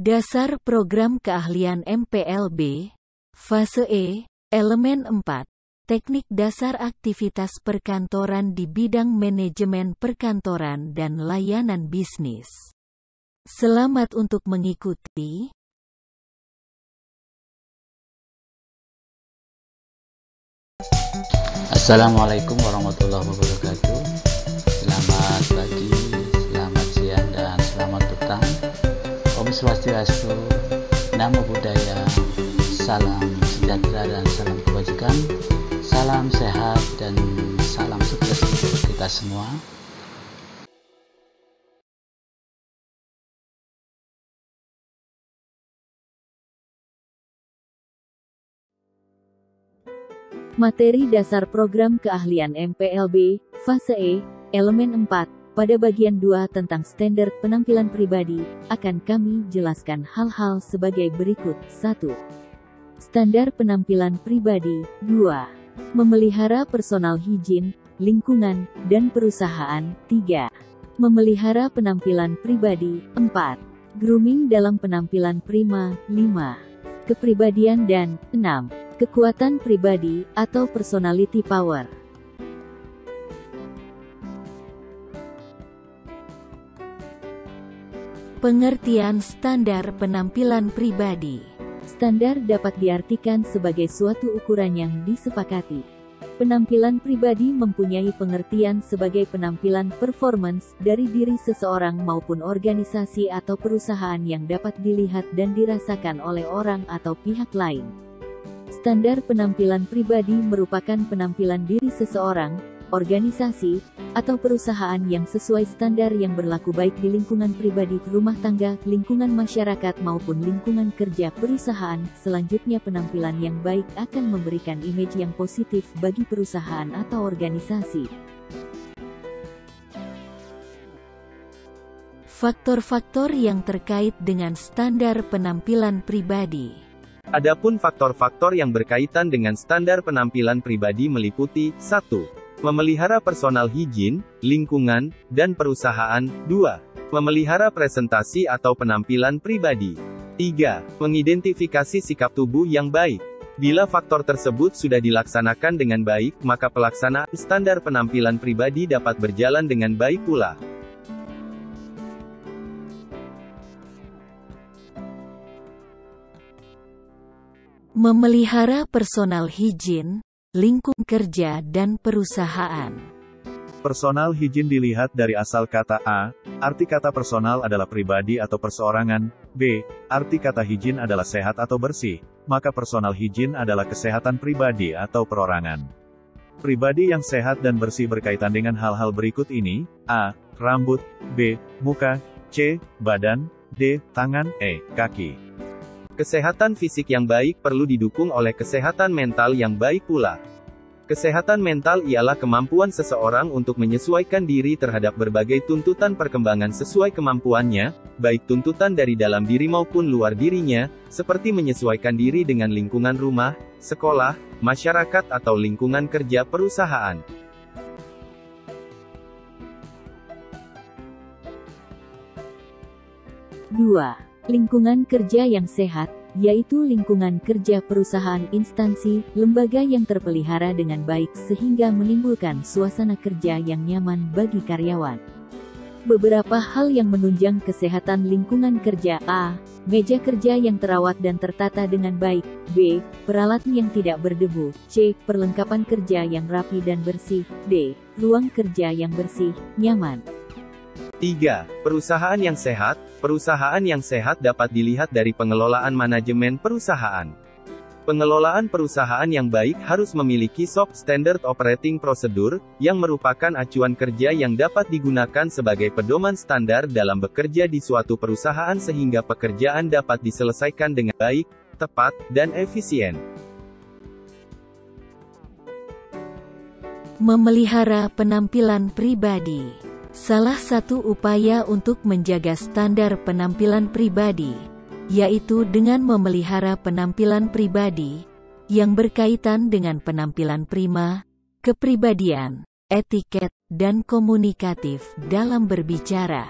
Dasar Program Keahlian MPLB, Fase E, Elemen 4, Teknik Dasar Aktivitas Perkantoran di Bidang Manajemen Perkantoran dan Layanan Bisnis. Selamat untuk mengikuti. Assalamualaikum warahmatullahi wabarakatuh. Selamat pagi, selamat siang, dan selamat petang. Om Swastiastu, Namo Buddhaya, salam sejahtera dan salam kebajikan, salam sehat dan salam sukses untuk kita semua. Materi dasar program keahlian MPLB, Fase E, Elemen 4, pada bagian 2 tentang standar penampilan pribadi, akan kami jelaskan hal-hal sebagai berikut. 1. Standar penampilan pribadi. 2. Memelihara personal higien, lingkungan, dan perusahaan. 3. Memelihara penampilan pribadi. 4. Grooming dalam penampilan prima. 5. Kepribadian dan 6. Kekuatan pribadi atau personality power. Pengertian standar penampilan pribadi. Standar dapat diartikan sebagai suatu ukuran yang disepakati. Penampilan pribadi mempunyai pengertian sebagai penampilan performance dari diri seseorang maupun organisasi atau perusahaan yang dapat dilihat dan dirasakan oleh orang atau pihak lain. Standar penampilan pribadi merupakan penampilan diri seseorang, organisasi, atau perusahaan yang sesuai standar yang berlaku baik di lingkungan pribadi, rumah tangga, lingkungan masyarakat maupun lingkungan kerja perusahaan. Selanjutnya, penampilan yang baik akan memberikan image yang positif bagi perusahaan atau organisasi. Faktor-faktor yang terkait dengan standar penampilan pribadi. Adapun faktor-faktor yang berkaitan dengan standar penampilan pribadi meliputi 1. Memelihara personal higien, lingkungan, dan perusahaan. 2. Memelihara presentasi atau penampilan pribadi. 3. Mengidentifikasi sikap tubuh yang baik. Bila faktor tersebut sudah dilaksanakan dengan baik, maka pelaksanaan standar penampilan pribadi dapat berjalan dengan baik pula. Memelihara personal higien, lingkungan kerja dan perusahaan. Personal higien dilihat dari asal kata A, arti kata personal adalah pribadi atau perseorangan. B, arti kata higien adalah sehat atau bersih, maka personal higien adalah kesehatan pribadi atau perorangan. Pribadi yang sehat dan bersih berkaitan dengan hal-hal berikut ini: A, rambut; B, muka; C, badan; D, tangan; E, kaki. Kesehatan fisik yang baik perlu didukung oleh kesehatan mental yang baik pula. Kesehatan mental ialah kemampuan seseorang untuk menyesuaikan diri terhadap berbagai tuntutan perkembangan sesuai kemampuannya, baik tuntutan dari dalam diri maupun luar dirinya, seperti menyesuaikan diri dengan lingkungan rumah, sekolah, masyarakat atau lingkungan kerja perusahaan. Dua. Lingkungan kerja yang sehat, yaitu lingkungan kerja perusahaan, instansi, lembaga yang terpelihara dengan baik sehingga menimbulkan suasana kerja yang nyaman bagi karyawan. Beberapa hal yang menunjang kesehatan lingkungan kerja: A. Meja kerja yang terawat dan tertata dengan baik. B. Peralatan yang tidak berdebu. C. Perlengkapan kerja yang rapi dan bersih. D. Ruang kerja yang bersih, nyaman. 3. Perusahaan yang sehat. Perusahaan yang sehat dapat dilihat dari pengelolaan manajemen perusahaan. Pengelolaan perusahaan yang baik harus memiliki SOP (Standard Operating Procedure), yang merupakan acuan kerja yang dapat digunakan sebagai pedoman standar dalam bekerja di suatu perusahaan sehingga pekerjaan dapat diselesaikan dengan baik, tepat, dan efisien. Memelihara penampilan pribadi. Salah satu upaya untuk menjaga standar penampilan pribadi, yaitu dengan memelihara penampilan pribadi, yang berkaitan dengan penampilan prima, kepribadian, etiket, dan komunikatif dalam berbicara.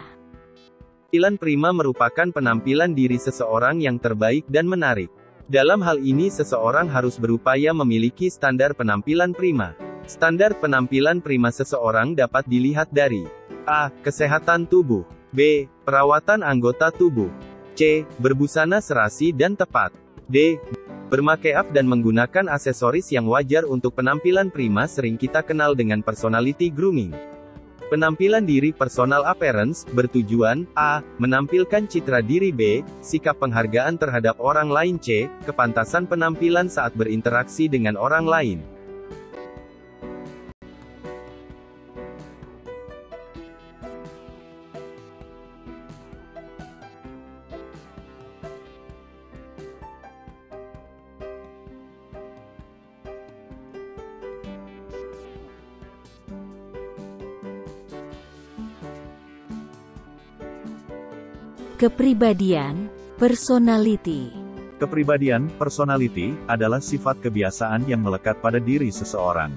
Penampilan prima merupakan penampilan diri seseorang yang terbaik dan menarik. Dalam hal ini seseorang harus berupaya memiliki standar penampilan prima. Standar penampilan prima seseorang dapat dilihat dari A. Kesehatan tubuh. B. Perawatan anggota tubuh. C. Berbusana serasi dan tepat. D. Bermake up dan menggunakan aksesoris yang wajar untuk penampilan prima sering kita kenal dengan personality grooming. Penampilan diri personal appearance, bertujuan, A. Menampilkan citra diri. B. Sikap penghargaan terhadap orang lain. C. Kepantasan penampilan saat berinteraksi dengan orang lain. Kepribadian, personality. Kepribadian, personality, adalah sifat kebiasaan yang melekat pada diri seseorang.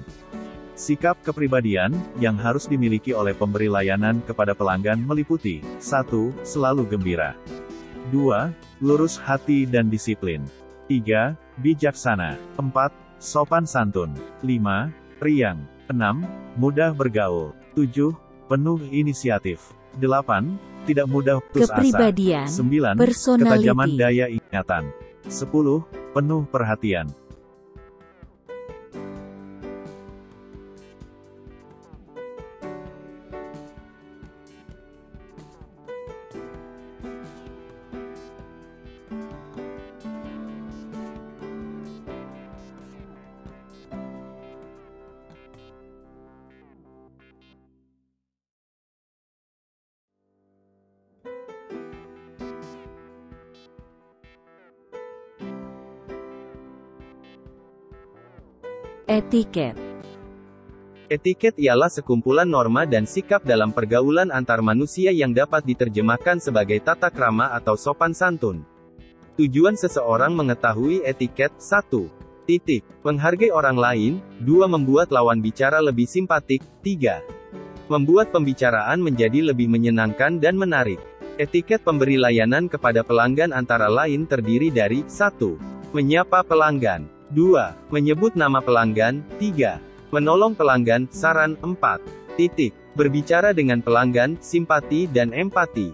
Sikap kepribadian, yang harus dimiliki oleh pemberi layanan kepada pelanggan meliputi 1. Selalu gembira. 2. Lurus hati dan disiplin. 3. Bijaksana. 4. Sopan santun. 5. Riang. 6. Mudah bergaul. 7. Penuh inisiatif. 8. Tidak mudah putus asa. Kepribadian, 9. personality. Ketajaman daya ingatan. 10. Penuh perhatian. Etiket. Etiket ialah sekumpulan norma dan sikap dalam pergaulan antar manusia yang dapat diterjemahkan sebagai tata krama atau sopan santun. Tujuan seseorang mengetahui etiket: 1. Menghargai orang lain. 2. Membuat lawan bicara lebih simpatik. 3. Membuat pembicaraan menjadi lebih menyenangkan dan menarik. Etiket pemberi layanan kepada pelanggan antara lain terdiri dari 1. Menyapa pelanggan. 2. Menyebut nama pelanggan. 3. Menolong pelanggan, saran. 4. Berbicara dengan pelanggan, simpati dan empati.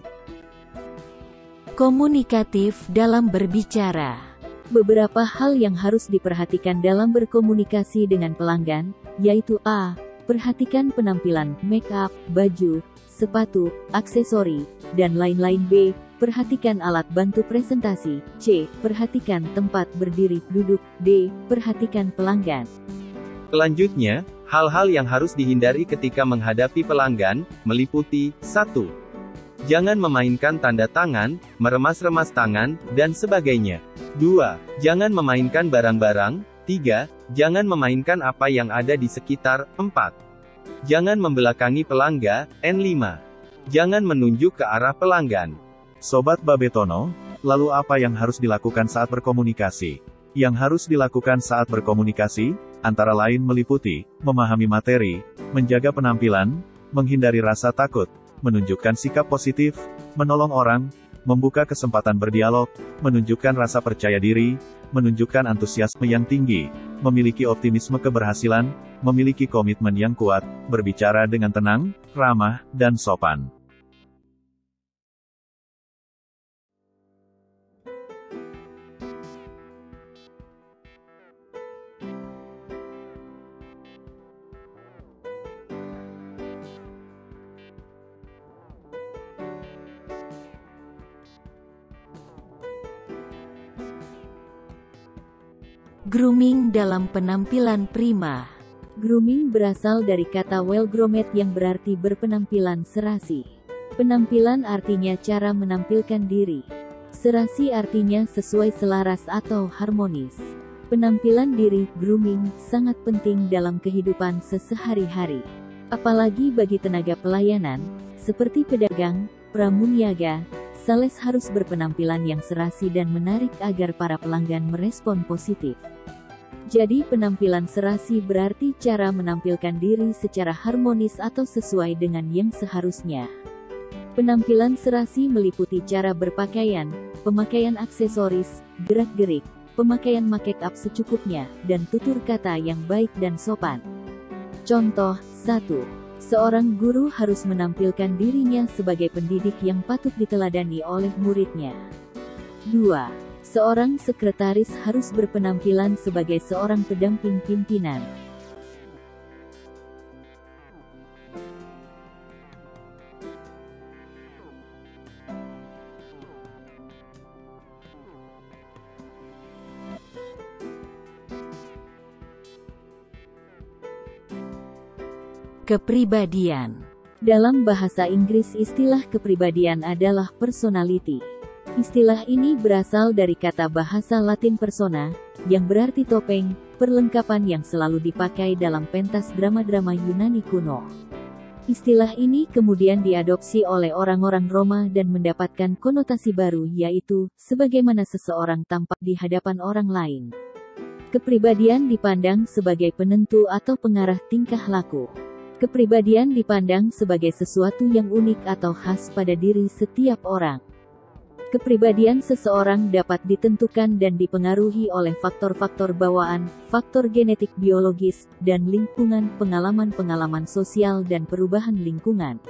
Komunikatif dalam berbicara. Beberapa hal yang harus diperhatikan dalam berkomunikasi dengan pelanggan, yaitu A. Perhatikan penampilan, make up, baju, sepatu, aksesori, dan lain-lain. B. Perhatikan alat bantu presentasi. C. Perhatikan tempat berdiri, duduk. D. Perhatikan pelanggan. Selanjutnya, hal-hal yang harus dihindari ketika menghadapi pelanggan, meliputi 1. Jangan memainkan tanda tangan, meremas-remas tangan, dan sebagainya. 2. Jangan memainkan barang-barang. 3. Jangan memainkan apa yang ada di sekitar. 4. Jangan membelakangi pelanggan. 5. Jangan menunjuk ke arah pelanggan. Sobat Babetono, lalu apa yang harus dilakukan saat berkomunikasi? Yang harus dilakukan saat berkomunikasi, antara lain meliputi, memahami materi, menjaga penampilan, menghindari rasa takut, menunjukkan sikap positif, menolong orang, membuka kesempatan berdialog, menunjukkan rasa percaya diri, menunjukkan antusiasme yang tinggi, memiliki optimisme keberhasilan, memiliki komitmen yang kuat, berbicara dengan tenang, ramah, dan sopan. Grooming dalam penampilan prima. Grooming berasal dari kata well-groomed yang berarti berpenampilan serasi. Penampilan artinya cara menampilkan diri. Serasi artinya sesuai, selaras atau harmonis. Penampilan diri, grooming, sangat penting dalam kehidupan sehari-hari. Apalagi bagi tenaga pelayanan, seperti pedagang, pramuniaga, sales harus berpenampilan yang serasi dan menarik agar para pelanggan merespon positif. Jadi penampilan serasi berarti cara menampilkan diri secara harmonis atau sesuai dengan yang seharusnya. Penampilan serasi meliputi cara berpakaian, pemakaian aksesoris, gerak-gerik, pemakaian make up secukupnya, dan tutur kata yang baik dan sopan. Contoh, 1. Seorang guru harus menampilkan dirinya sebagai pendidik yang patut diteladani oleh muridnya. 2. Seorang sekretaris harus berpenampilan sebagai seorang pendamping pimpinan. Kepribadian. Dalam bahasa Inggris istilah kepribadian adalah personality. Istilah ini berasal dari kata bahasa Latin persona, yang berarti topeng, perlengkapan yang selalu dipakai dalam pentas drama-drama Yunani kuno. Istilah ini kemudian diadopsi oleh orang-orang Roma dan mendapatkan konotasi baru, yaitu sebagaimana seseorang tampak di hadapan orang lain. Kepribadian dipandang sebagai penentu atau pengarah tingkah laku. Kepribadian dipandang sebagai sesuatu yang unik atau khas pada diri setiap orang. Kepribadian seseorang dapat ditentukan dan dipengaruhi oleh faktor-faktor bawaan, faktor genetik biologis, dan lingkungan, pengalaman-pengalaman sosial dan perubahan lingkungan.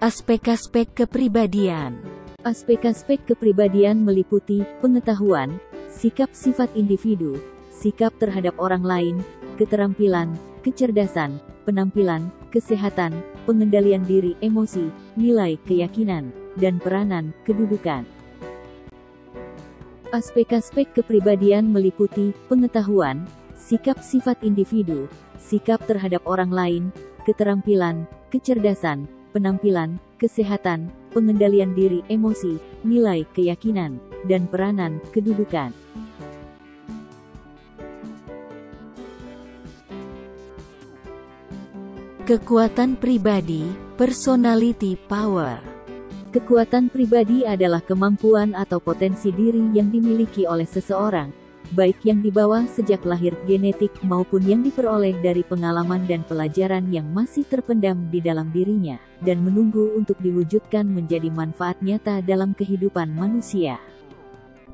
Aspek-aspek kepribadian. Aspek-aspek kepribadian meliputi pengetahuan, sikap sifat individu, sikap terhadap orang lain, keterampilan, kecerdasan, penampilan, kesehatan, pengendalian diri, emosi, nilai, keyakinan, dan peranan, kedudukan. Aspek-aspek kepribadian meliputi pengetahuan, sikap sifat individu, sikap terhadap orang lain, keterampilan, kecerdasan, penampilan, kesehatan, pengendalian diri, emosi, nilai, keyakinan, dan peranan, kedudukan. Kekuatan pribadi, personality power. Kekuatan pribadi adalah kemampuan atau potensi diri yang dimiliki oleh seseorang, baik yang dibawa sejak lahir genetik maupun yang diperoleh dari pengalaman dan pelajaran yang masih terpendam di dalam dirinya, dan menunggu untuk diwujudkan menjadi manfaat nyata dalam kehidupan manusia.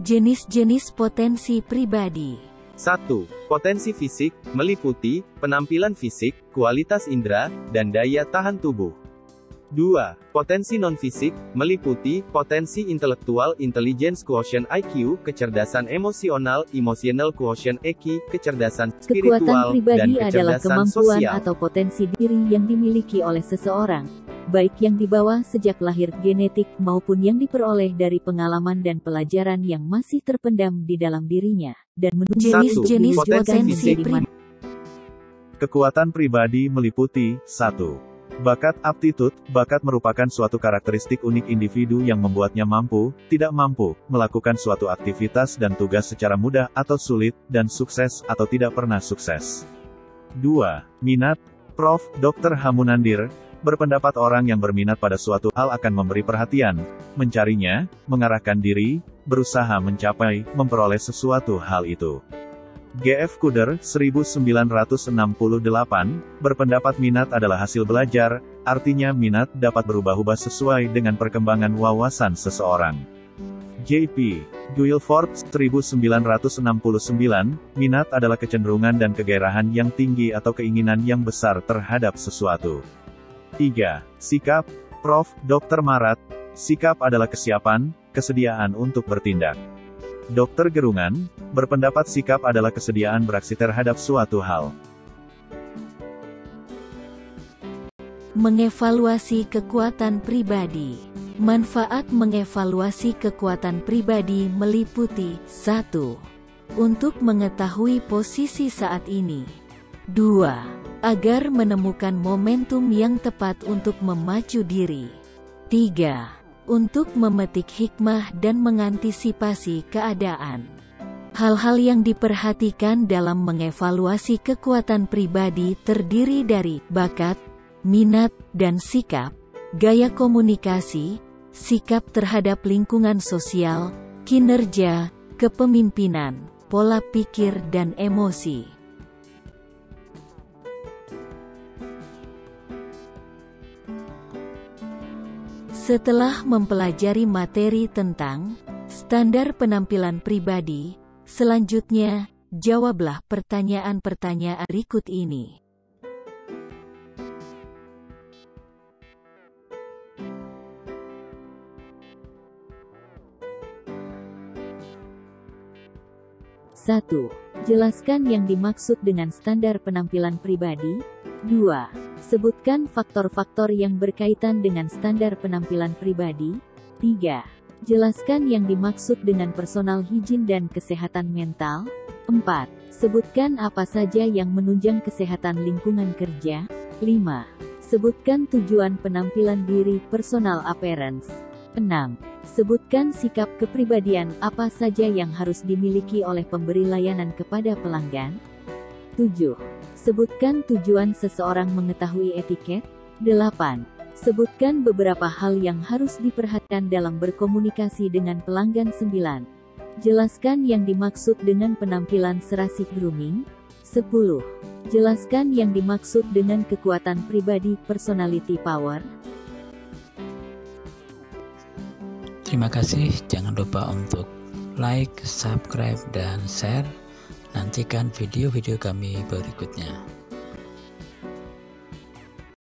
Jenis-jenis potensi pribadi. 1. Potensi fisik, meliputi penampilan fisik, kualitas indera, dan daya tahan tubuh. 2. Potensi non-fisik, meliputi potensi intelektual, intelligence quotient IQ, kecerdasan emosional, emotional quotient EQ, kecerdasan spiritual, Kekuatan pribadi dan adalah kecerdasan kemampuan sosial. atau potensi diri yang dimiliki oleh seseorang, baik yang dibawa sejak lahir genetik maupun yang diperoleh dari pengalaman dan pelajaran yang masih terpendam di dalam dirinya, dan menunggu jenis-jenis potensi di mana. Kekuatan pribadi meliputi 1. Bakat aptitude. Bakat merupakan suatu karakteristik unik individu yang membuatnya mampu, tidak mampu, melakukan suatu aktivitas dan tugas secara mudah atau sulit, dan sukses atau tidak pernah sukses. 2. Minat. Prof. Dr. Hamunandir berpendapat orang yang berminat pada suatu hal akan memberi perhatian, mencarinya, mengarahkan diri, berusaha mencapai, memperoleh sesuatu hal itu. G.F. Kuder, 1968, berpendapat minat adalah hasil belajar, artinya minat dapat berubah-ubah sesuai dengan perkembangan wawasan seseorang. J.P. Guilford, 1969, minat adalah kecenderungan dan kegairahan yang tinggi atau keinginan yang besar terhadap sesuatu. 3. Sikap. Prof. Dr. Marat, sikap adalah kesiapan, kesediaan untuk bertindak. Dr. Gerungan berpendapat sikap adalah kesediaan beraksi terhadap suatu hal. Mengevaluasi kekuatan pribadi. Manfaat mengevaluasi kekuatan pribadi meliputi 1. Untuk mengetahui posisi saat ini. 2. Agar menemukan momentum yang tepat untuk memacu diri. 3. Untuk memetik hikmah dan mengantisipasi keadaan. Hal-hal yang diperhatikan dalam mengevaluasi kekuatan pribadi terdiri dari bakat, minat, dan sikap, gaya komunikasi, sikap terhadap lingkungan sosial, kinerja, kepemimpinan, pola pikir dan emosi. Setelah mempelajari materi tentang standar penampilan pribadi, selanjutnya, jawablah pertanyaan-pertanyaan berikut ini. Satu, jelaskan yang dimaksud dengan standar penampilan pribadi. 2. Sebutkan faktor-faktor yang berkaitan dengan standar penampilan pribadi. 3. Jelaskan yang dimaksud dengan personal hygiene dan kesehatan mental. 4. Sebutkan apa saja yang menunjang kesehatan lingkungan kerja. 5. Sebutkan tujuan penampilan diri personal appearance. 6. Sebutkan sikap kepribadian apa saja yang harus dimiliki oleh pemberi layanan kepada pelanggan. 7. Sebutkan tujuan seseorang mengetahui etiket. 8. Sebutkan beberapa hal yang harus diperhatikan dalam berkomunikasi dengan pelanggan. 9. Jelaskan yang dimaksud dengan penampilan serasi grooming. 10. Jelaskan yang dimaksud dengan kekuatan pribadi personality power. Terima kasih, jangan lupa untuk like, subscribe, dan share. Nantikan video-video kami berikutnya.